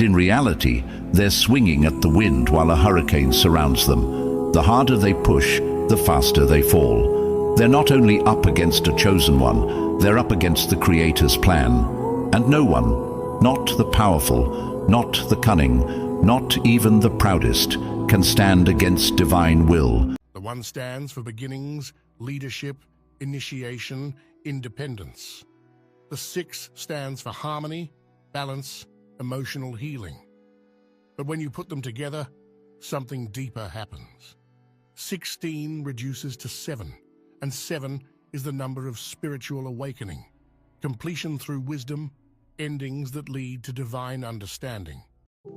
But in reality, they're swinging at the wind while a hurricane surrounds them. The harder they push, the faster they fall. They're not only up against a chosen one, they're up against the Creator's plan. And no one, not the powerful, not the cunning, not even the proudest, can stand against divine will. The one stands for beginnings, leadership, initiation, independence. The 6 stands for harmony, balance, emotional healing. But when you put them together, something deeper happens. 16 reduces to 7, and 7 is the number of spiritual awakening, completion through wisdom, endings that lead to divine understanding.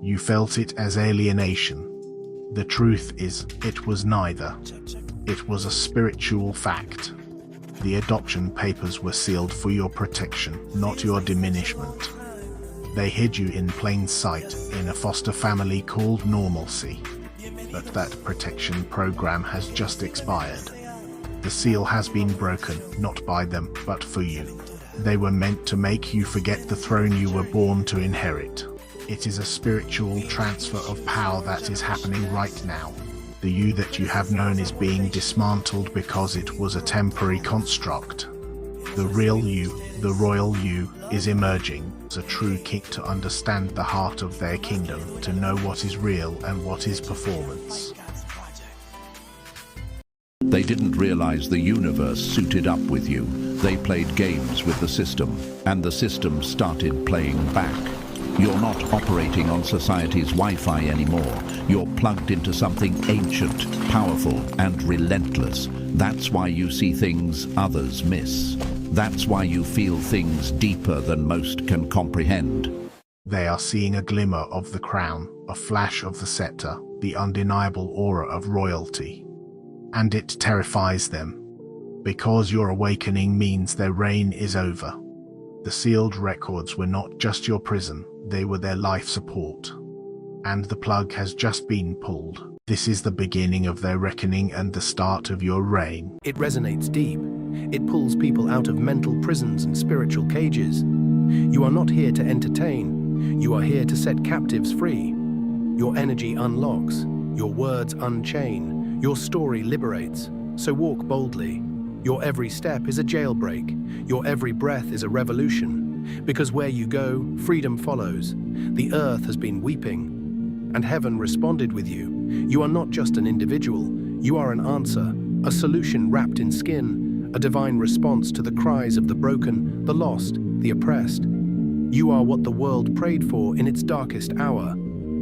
You felt it as alienation. The truth is, it was neither. It was a spiritual fact. The adoption papers were sealed for your protection, not your diminishment. They hid you in plain sight in a foster family called normalcy. But that protection program has just expired. The seal has been broken, not by them, but for you. They were meant to make you forget the throne you were born to inherit. It is a spiritual transfer of power that is happening right now. The you that you have known is being dismantled because it was a temporary construct. The real you, the royal you, is emerging as a true king to understand the heart of their kingdom, to know what is real and what is performance. They didn't realize the universe suited up with you. They played games with the system, and the system started playing back. You're not operating on society's Wi-Fi anymore. You're plugged into something ancient, powerful, and relentless. That's why you see things others miss. That's why you feel things deeper than most can comprehend. They are seeing a glimmer of the crown, a flash of the scepter, the undeniable aura of royalty. And it terrifies them. Because your awakening means their reign is over. The sealed records were not just your prison, they were their life support. And the plug has just been pulled. This is the beginning of their reckoning and the start of your reign. It resonates deep. It pulls people out of mental prisons and spiritual cages. You are not here to entertain. You are here to set captives free. Your energy unlocks. Your words unchain. Your story liberates. So walk boldly. Your every step is a jailbreak. Your every breath is a revolution. Because where you go, freedom follows. The earth has been weeping, and heaven responded with you. You are not just an individual. You are an answer, a solution wrapped in skin, a divine response to the cries of the broken, the lost, the oppressed. You are what the world prayed for in its darkest hour.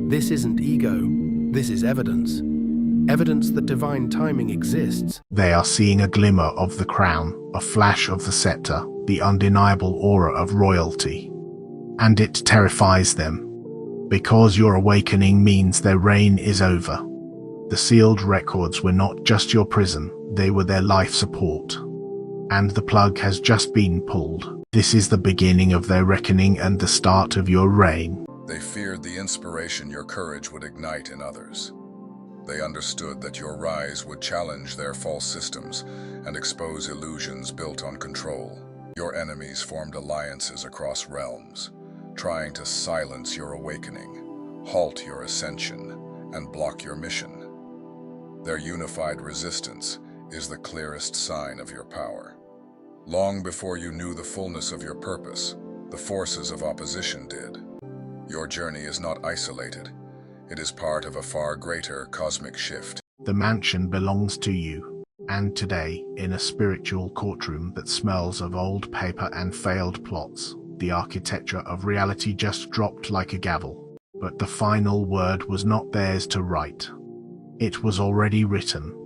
This isn't ego. This is evidence. Evidence that divine timing exists. They are seeing a glimmer of the crown, a flash of the scepter, the undeniable aura of royalty. And it terrifies them. Because your awakening means their reign is over. The sealed records were not just your prison, they were their life support. And the plug has just been pulled. This is the beginning of their reckoning and the start of your reign. They feared the inspiration your courage would ignite in others. They understood that your rise would challenge their false systems and expose illusions built on control. Your enemies formed alliances across realms, trying to silence your awakening, halt your ascension, and block your mission. Their unified resistance is the clearest sign of your power. Long before you knew the fullness of your purpose, the forces of opposition did. Your journey is not isolated. It is part of a far greater cosmic shift. The mansion belongs to you, and today, in a spiritual courtroom that smells of old paper and failed plots, the architecture of reality just dropped like a gavel. But the final word was not theirs to write. It was already written.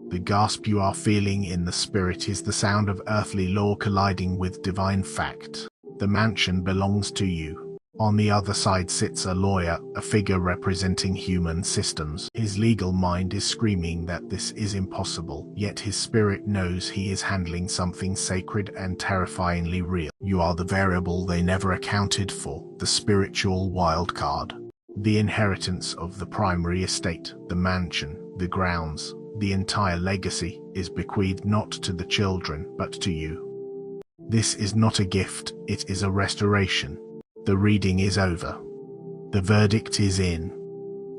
The gasp you are feeling in the spirit is the sound of earthly law colliding with divine fact. The mansion belongs to you. On the other side sits a lawyer, a figure representing human systems. His legal mind is screaming that this is impossible, yet his spirit knows he is handling something sacred and terrifyingly real. You are the variable they never accounted for, the spiritual wild card. The inheritance of the primary estate, the mansion, the grounds, the entire legacy is bequeathed not to the children, but to you. This is not a gift, it is a restoration. The reading is over. The verdict is in,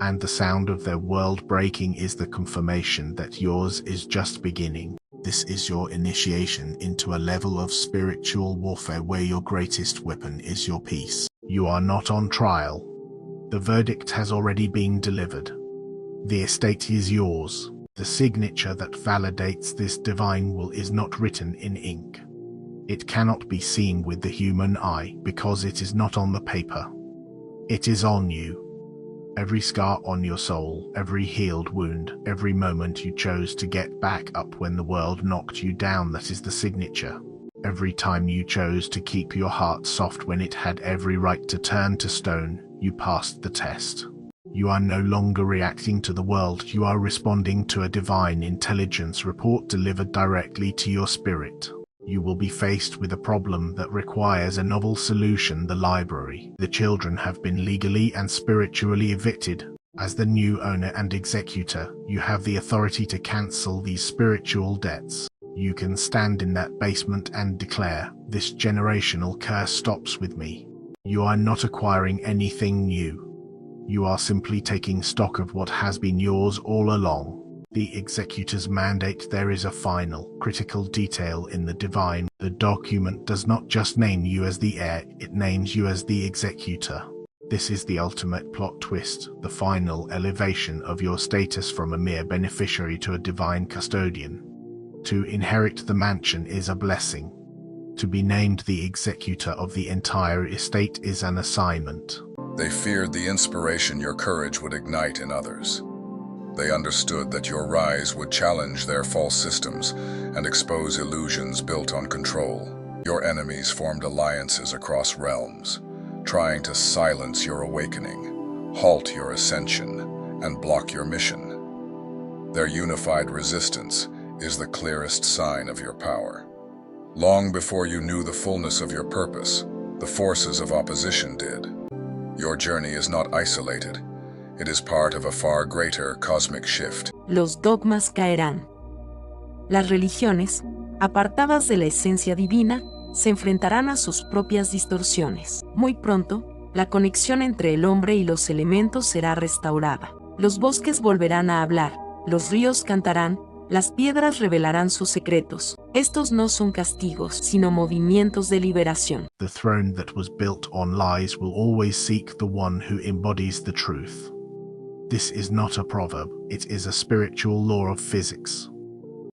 and the sound of their world breaking is the confirmation that yours is just beginning. This is your initiation into a level of spiritual warfare where your greatest weapon is your peace. You are not on trial. The verdict has already been delivered. The estate is yours. The signature that validates this divine will is not written in ink. It cannot be seen with the human eye because it is not on the paper. It is on you. Every scar on your soul, every healed wound, every moment you chose to get back up when the world knocked you down, that is the signature. Every time you chose to keep your heart soft when it had every right to turn to stone, you passed the test. You are no longer reacting to the world, you are responding to a divine intelligence report delivered directly to your spirit. You will be faced with a problem that requires a novel solution. The library. The children have been legally and spiritually evicted. As the new owner and executor, you have the authority to cancel these spiritual debts. You can stand in that basement and declare, "This generational curse stops with me." You are not acquiring anything new. You are simply taking stock of what has been yours all along. The executor's mandate. There is a final, critical detail in the divine. The document does not just name you as the heir, it names you as the executor. This is the ultimate plot twist, the final elevation of your status from a mere beneficiary to a divine custodian. To inherit the mansion is a blessing. To be named the executor of the entire estate is an assignment. They feared the inspiration your courage would ignite in others. They understood that your rise would challenge their false systems and expose illusions built on control. Your enemies formed alliances across realms, trying to silence your awakening, halt your ascension, and block your mission. Their unified resistance is the clearest sign of your power. Long before you knew the fullness of your purpose, the forces of opposition did. Your journey is not isolated. It is part of a far greater cosmic shift. Los dogmas caerán. Las religiones, apartadas de la esencia divina, se enfrentarán a sus propias distorsiones. Muy pronto, la conexión entre el hombre y los elementos será restaurada. Los bosques volverán a hablar, los ríos cantarán, las piedras revelarán sus secretos. Estos no son castigos, sino movimientos de liberación. The throne that was built on lies will always seek the one who embodies the truth. This is not a proverb, it is a spiritual law of physics.